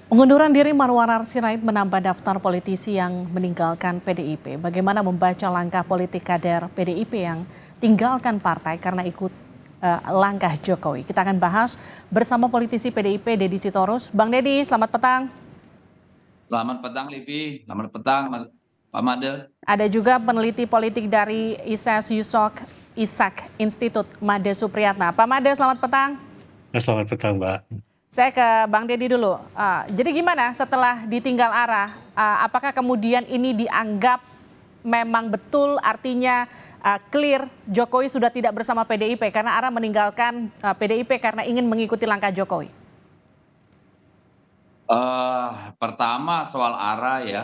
Pengunduran diri Marwarar Sirait menambah daftar politisi yang meninggalkan PDIP. Bagaimana membaca langkah politik kader PDIP yang tinggalkan partai karena ikut langkah Jokowi? Kita akan bahas bersama politisi PDIP Deddy Sitorus. Bang Deddy, selamat petang. Selamat petang, Livi. Selamat petang, Pak Made. Ada juga peneliti politik dari ISAK Institut Made Supriyatna. Pak Made, selamat petang. Selamat petang, Mbak. Saya ke Bang Deddy dulu. Jadi gimana setelah ditinggal arah? Apakah kemudian ini dianggap memang betul artinya clear Jokowi sudah tidak bersama PDIP karena arah meninggalkan PDIP karena ingin mengikuti langkah Jokowi? Pertama soal arah ya,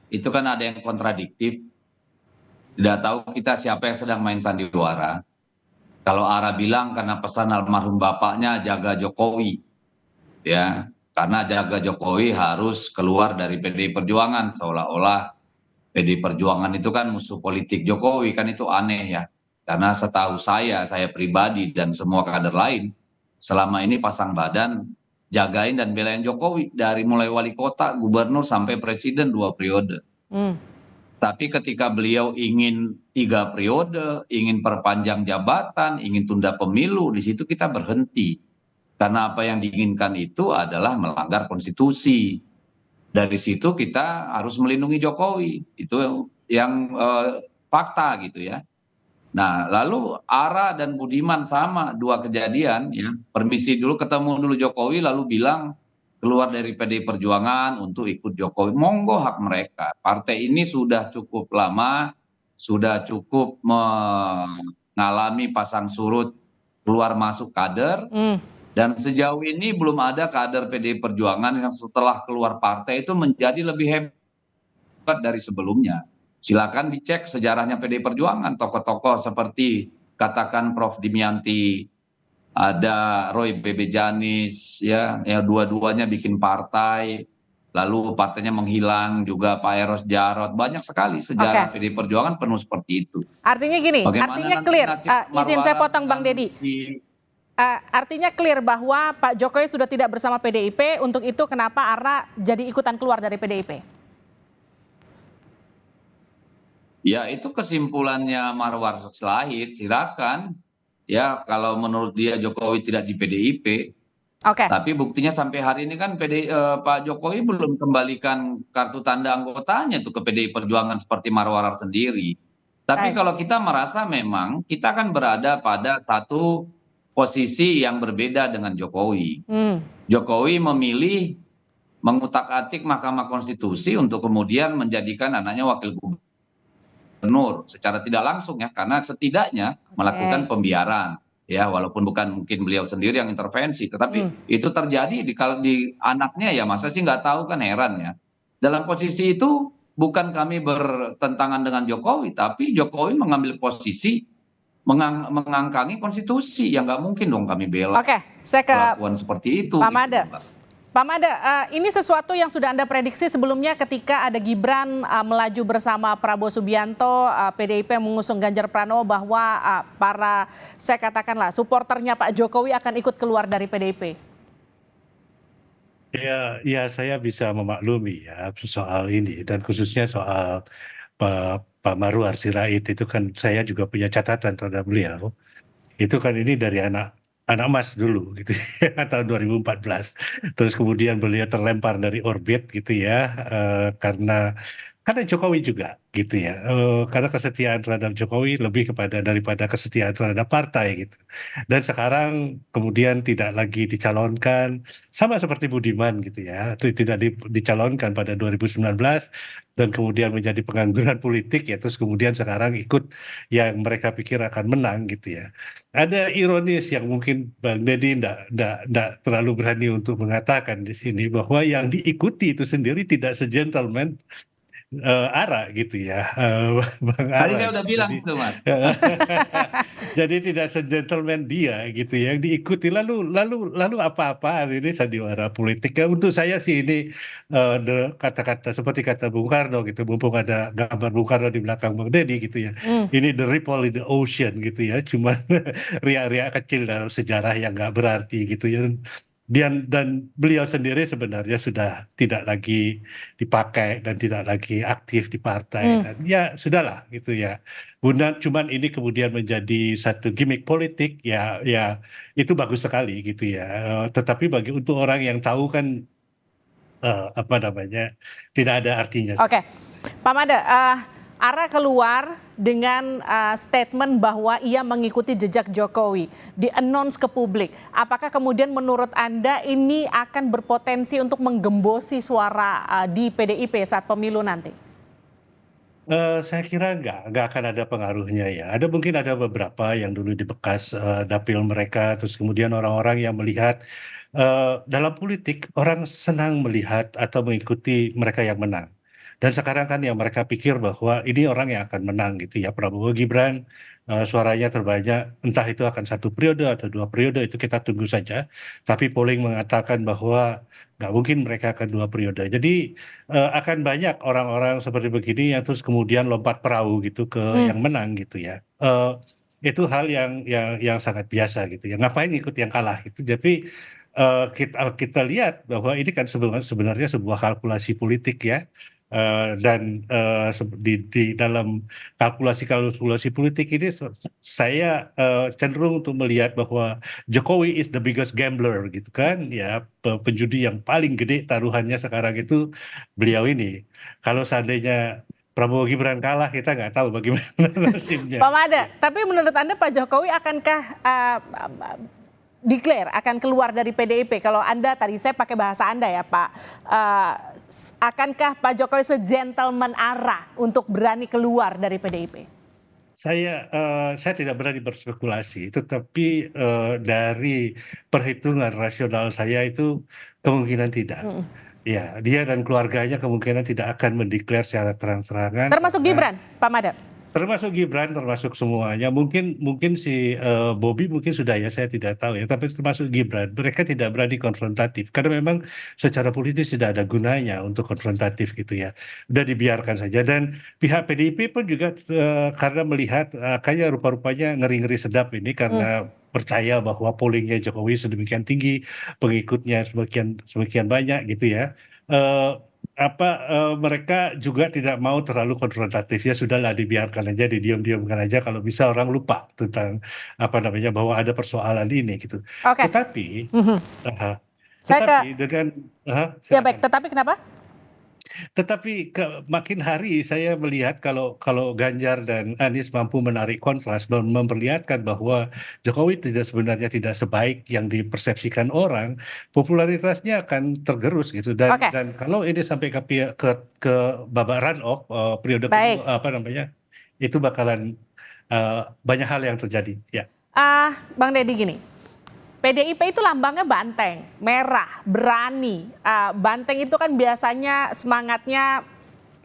itu kan ada yang kontradiktif. Tidak tahu kita siapa yang sedang main sandiwara. Kalau arah bilang karena pesan almarhum bapaknya jaga Jokowi, ya, karena jaga Jokowi harus keluar dari PDI Perjuangan, seolah-olah PDI Perjuangan itu kan musuh politik Jokowi, kan itu aneh ya. Karena setahu saya pribadi dan semua kader lain selama ini pasang badan jagain dan belain Jokowi dari mulai wali kota, gubernur sampai presiden 2 periode. Tapi ketika beliau ingin 3 periode, ingin perpanjang jabatan, ingin tunda pemilu, di situ kita berhenti. Karena apa yang diinginkan itu adalah melanggar konstitusi. Dari situ kita harus melindungi Jokowi. Itu yang fakta gitu ya. Nah, lalu Ara dan Budiman sama, 2 kejadian ya. Permisi dulu, ketemu dulu Jokowi lalu bilang keluar dari PDI Perjuangan untuk ikut Jokowi. Monggo, hak mereka. Partai ini sudah cukup lama, sudah cukup mengalami pasang surut keluar masuk kader. Dan sejauh ini belum ada kader PDI Perjuangan yang setelah keluar partai itu menjadi lebih hebat dari sebelumnya. Silakan dicek sejarahnya PDI Perjuangan, tokoh-tokoh seperti katakan Prof. Dimianti, ada Roy Bebe Janis, ya dua-duanya bikin partai, lalu partainya menghilang, juga Pak Eros Jarot, banyak sekali sejarah PDI Perjuangan penuh seperti itu. Artinya gini, artinya clear, izin saya potong Bang Deddy. Artinya clear bahwa Pak Jokowi sudah tidak bersama PDIP, untuk itu kenapa Ara jadi ikutan keluar dari PDIP? Ya itu kesimpulannya Marwar Sirait, silakan. Ya kalau menurut dia Jokowi tidak di PDIP. Tapi buktinya sampai hari ini kan Pak Jokowi belum kembalikan kartu tanda anggotanya itu ke PDI Perjuangan seperti Marwar sendiri. Tapi kalau kita merasa memang kita kan berada pada satu posisi yang berbeda dengan Jokowi. Jokowi memilih mengutak-atik Mahkamah Konstitusi untuk kemudian menjadikan anaknya wakil gubernur secara tidak langsung ya, karena setidaknya melakukan pembiaran ya, walaupun bukan mungkin beliau sendiri yang intervensi, tetapi itu terjadi di anaknya ya, masa sih nggak tahu, kan heran ya. Dalam posisi itu bukan kami bertentangan dengan Jokowi, tapi Jokowi mengambil posisi mengangkangi konstitusi, yang nggak mungkin dong kami bela. Saya ke perlakuan seperti itu. Pak Made. Pak Made, ini sesuatu yang sudah Anda prediksi sebelumnya ketika ada Gibran melaju bersama Prabowo Subianto, PDIP mengusung Ganjar Pranowo, bahwa saya katakanlah supporternya Pak Jokowi akan ikut keluar dari PDIP. Ya saya bisa memaklumi ya soal ini, dan khususnya soal Pak Marwar Sirait itu kan saya juga punya catatan terhadap beliau. Itu kan ini dari anak Mas dulu gitu ya, tahun 2014. Terus kemudian beliau terlempar dari orbit gitu ya, karena Jokowi juga gitu ya, karena kesetiaan terhadap Jokowi lebih daripada kesetiaan terhadap partai gitu. Dan sekarang kemudian tidak lagi dicalonkan, sama seperti Budiman gitu ya, itu tidak dicalonkan pada 2019 dan kemudian menjadi pengangguran politik ya, terus kemudian sekarang ikut yang mereka pikir akan menang gitu ya. Ada ironis yang mungkin Bang Deddy tidak terlalu berani untuk mengatakan di sini, bahwa yang diikuti itu sendiri tidak se-gentleman Ara gitu ya, Bang Ara. Tadi saya udah bilang itu, Mas. Jadi tidak se-gentleman dia gitu ya, yang diikuti lalu apa-apa ini sandiwara politik. Untuk saya sih ini kata-kata seperti kata Bung Karno gitu, mumpung ada gambar Bung Karno di belakang Bang Deddy gitu ya. Ini the ripple in the ocean gitu ya, cuma riak-riak kecil dalam sejarah yang nggak berarti gitu ya. dan beliau sendiri sebenarnya sudah tidak lagi dipakai dan tidak lagi aktif di partai dan ya sudahlah gitu ya. Cuman ini kemudian menjadi satu gimmick politik ya itu bagus sekali gitu ya. Tetapi untuk orang yang tahu kan apa namanya tidak ada artinya. Oke, Pak Made, Ara keluar dengan statement bahwa ia mengikuti jejak Jokowi, di-announce ke publik. Apakah kemudian menurut Anda ini akan berpotensi untuk menggembosi suara di PDIP saat pemilu nanti? Saya kira nggak akan ada pengaruhnya ya. Mungkin ada beberapa yang dulu di bekas dapil mereka, terus kemudian orang-orang yang melihat dalam politik orang senang melihat atau mengikuti mereka yang menang. Dan sekarang kan yang mereka pikir bahwa ini orang yang akan menang gitu ya. Prabowo Gibran suaranya terbanyak, entah itu akan 1 periode atau 2 periode itu kita tunggu saja. Tapi polling mengatakan bahwa nggak mungkin mereka akan 2 periode. Jadi akan banyak orang-orang seperti begini yang terus kemudian lompat perahu gitu ke yang menang gitu ya. Itu hal yang sangat biasa gitu ya. Ngapain ikut yang kalah gitu. Tapi kita lihat bahwa ini kan sebenarnya sebuah kalkulasi politik ya. Dan di dalam kalkulasi politik ini saya cenderung untuk melihat bahwa Jokowi is the biggest gambler gitu kan ya, penjudi yang paling gede taruhannya sekarang itu beliau ini. Kalau seandainya Prabowo Gibran kalah kita nggak tahu bagaimana nasibnya. Pak Made, tapi menurut Anda Pak Jokowi akankah declare akan keluar dari PDIP? Kalau Anda tadi saya pakai bahasa Anda ya Pak, akankah Pak Jokowi se-gentleman Ara untuk berani keluar dari PDIP? Saya tidak berani berspekulasi, tetapi dari perhitungan rasional saya itu kemungkinan tidak. Ya, dia dan keluarganya kemungkinan tidak akan mendeklar secara terang-terangan. Termasuk Gibran, Pak Made? Termasuk Gibran, termasuk semuanya. Mungkin si Bobi mungkin sudah ya, saya tidak tahu ya. Tapi termasuk Gibran, mereka tidak berani konfrontatif karena memang secara politis tidak ada gunanya untuk konfrontatif gitu ya. Udah dibiarkan saja. Dan pihak PDIP pun juga karena melihat kayaknya rupa-rupanya ngeri-ngeri sedap ini karena percaya bahwa pollingnya Jokowi sedemikian tinggi, pengikutnya semakin banyak gitu ya. Mereka juga tidak mau terlalu konfrontatif, ya sudahlah dibiarkan aja, didiam-diamkan aja, kalau bisa orang lupa tentang bahwa ada persoalan ini gitu. Oke. Tetapi Saya dengan ya silakan. baik, tetapi kenapa? Tetapi makin hari saya melihat kalau Ganjar dan Anies mampu menarik kontras, memperlihatkan bahwa Jokowi sebenarnya tidak sebaik yang dipersepsikan orang, popularitasnya akan tergerus gitu. Oke. Dan kalau ini sampai ke babak run-off periode Baik. kedua, itu bakalan banyak hal yang terjadi. Ya. Bang Deddy gini, PDIP itu lambangnya banteng, merah, berani. Banteng itu kan biasanya semangatnya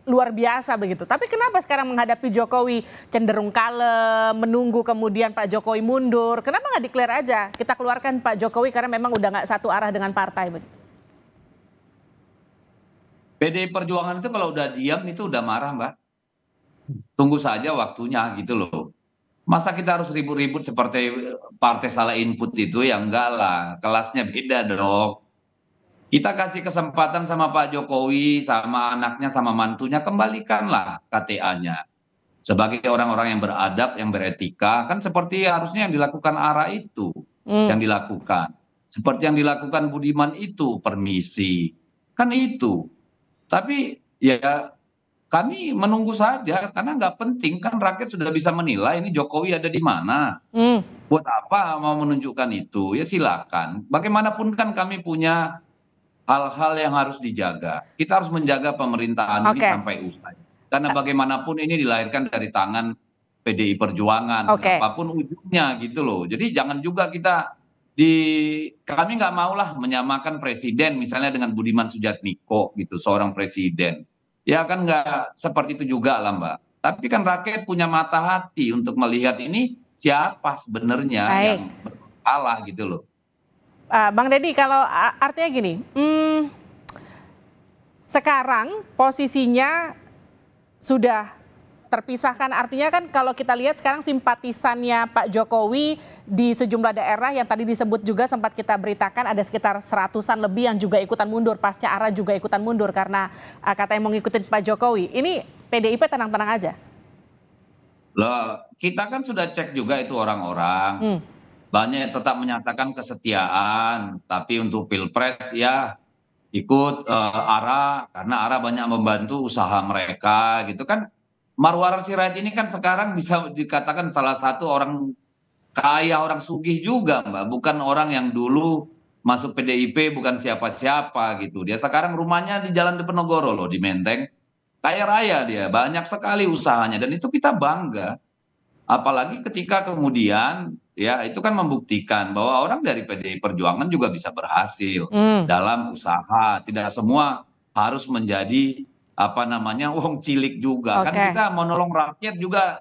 luar biasa begitu. Tapi kenapa sekarang menghadapi Jokowi cenderung kalem, menunggu kemudian Pak Jokowi mundur? Kenapa nggak declare aja? Kita keluarkan Pak Jokowi karena memang udah nggak satu arah dengan partai begitu. PDI Perjuangan itu kalau udah diam itu udah marah, Mbak. Tunggu saja waktunya gitu loh. Masa kita harus ribut-ribut seperti partai salah input itu, ya enggak lah, kelasnya beda dong. Kita kasih kesempatan sama Pak Jokowi, sama anaknya, sama mantunya, kembalikanlah KTA-nya. Sebagai orang-orang yang beradab, yang beretika, kan seperti harusnya yang dilakukan Ara itu, yang dilakukan. Seperti yang dilakukan Budiman itu, permisi. Kan itu. Tapi ya kami menunggu saja karena nggak penting, kan rakyat sudah bisa menilai ini Jokowi ada di mana. Buat apa mau menunjukkan itu? Ya silakan. Bagaimanapun kan kami punya hal-hal yang harus dijaga. Kita harus menjaga pemerintahan ini sampai usai. Karena bagaimanapun ini dilahirkan dari tangan PDI Perjuangan. Apapun ujungnya gitu loh. Jadi jangan juga kami nggak maulah menyamakan presiden misalnya dengan Budiman Sujatmiko gitu, seorang presiden. Ya kan nggak seperti itu juga lah Mbak. Tapi kan rakyat punya mata hati untuk melihat ini siapa sebenarnya yang bersalah gitu loh. Bang Deddy, kalau artinya gini, sekarang posisinya sudah terpisahkan, artinya kan kalau kita lihat sekarang simpatisannya Pak Jokowi di sejumlah daerah yang tadi disebut juga sempat kita beritakan ada sekitar 100-an lebih yang juga ikutan mundur, pasca ARA juga ikutan mundur karena katanya mau ngikutin Pak Jokowi. Ini PDIP tenang-tenang aja? Loh, kita kan sudah cek juga itu orang-orang. Banyak yang tetap menyatakan kesetiaan, tapi untuk Pilpres ya ikut ARA karena ARA banyak membantu usaha mereka gitu kan. Marwar Sirait ini kan sekarang bisa dikatakan salah satu orang kaya, orang sugih juga, Mbak. Bukan orang yang dulu masuk PDIP, bukan siapa-siapa gitu. Dia sekarang rumahnya di Jalan Diponegoro loh, di Menteng. Kaya raya dia, banyak sekali usahanya dan itu kita bangga. Apalagi ketika kemudian ya itu kan membuktikan bahwa orang dari PDI Perjuangan juga bisa berhasil dalam usaha. Tidak semua harus menjadi apa namanya wong cilik juga. Kan kita menolong rakyat juga,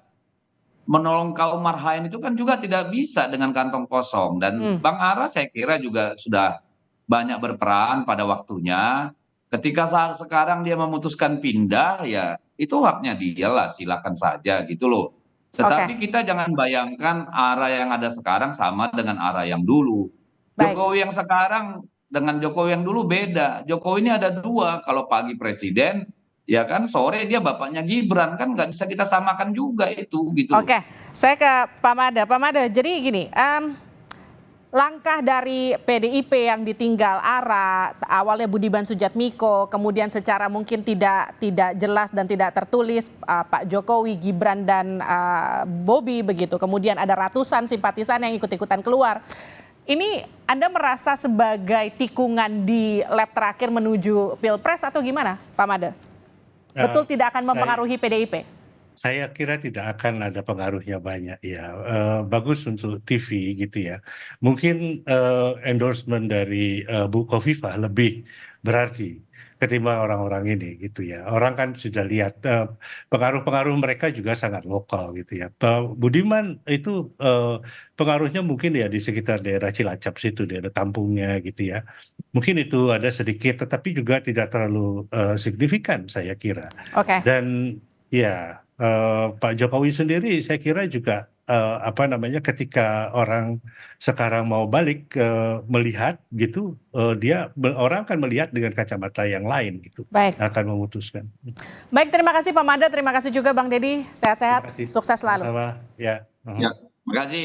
menolong kaum marhaen itu kan juga tidak bisa dengan kantong kosong. Dan Bang Ara saya kira juga sudah banyak berperan pada waktunya. Ketika sekarang dia memutuskan pindah ya itu haknya dia lah, silakan saja gitu loh. Tetapi kita jangan bayangkan ARA yang ada sekarang sama dengan ARA yang dulu. Jokowi yang sekarang dengan Jokowi yang dulu beda. Jokowi ini ada dua, kalau pagi presiden, ya kan sore dia bapaknya Gibran, kan nggak bisa kita samakan juga itu gitu. Oke, saya ke Pak Mada. Pak Mada, jadi gini, langkah dari PDIP yang ditinggal ARA, awalnya Budiman Sujatmiko, kemudian secara mungkin tidak jelas dan tidak tertulis Pak Jokowi, Gibran dan Bobi begitu. Kemudian ada ratusan simpatisan yang ikut-ikutan keluar. Ini Anda merasa sebagai tikungan di lap terakhir menuju Pilpres atau gimana, Pak Mada? Betul tidak akan mempengaruhi PDIP? Saya kira tidak akan ada pengaruhnya banyak ya. Bagus untuk TV gitu ya. Mungkin endorsement dari Bu Khofifah lebih berarti ketimbang orang-orang ini gitu ya. Orang kan sudah lihat pengaruh-pengaruh mereka juga sangat lokal gitu ya. Budiman itu pengaruhnya mungkin ya di sekitar daerah Cilacap situ, daerah kampungnya gitu ya. Mungkin itu ada sedikit, tetapi juga tidak terlalu signifikan saya kira. Dan ya. Pak Jokowi sendiri saya kira juga ketika orang sekarang mau balik melihat gitu, orang akan melihat dengan kacamata yang lain gitu. Baik. Akan memutuskan. Baik, terima kasih Pak Mada, terima kasih juga Bang Deddy, sehat-sehat, sukses selalu. Sama-sama, ya. Ya, terima kasih.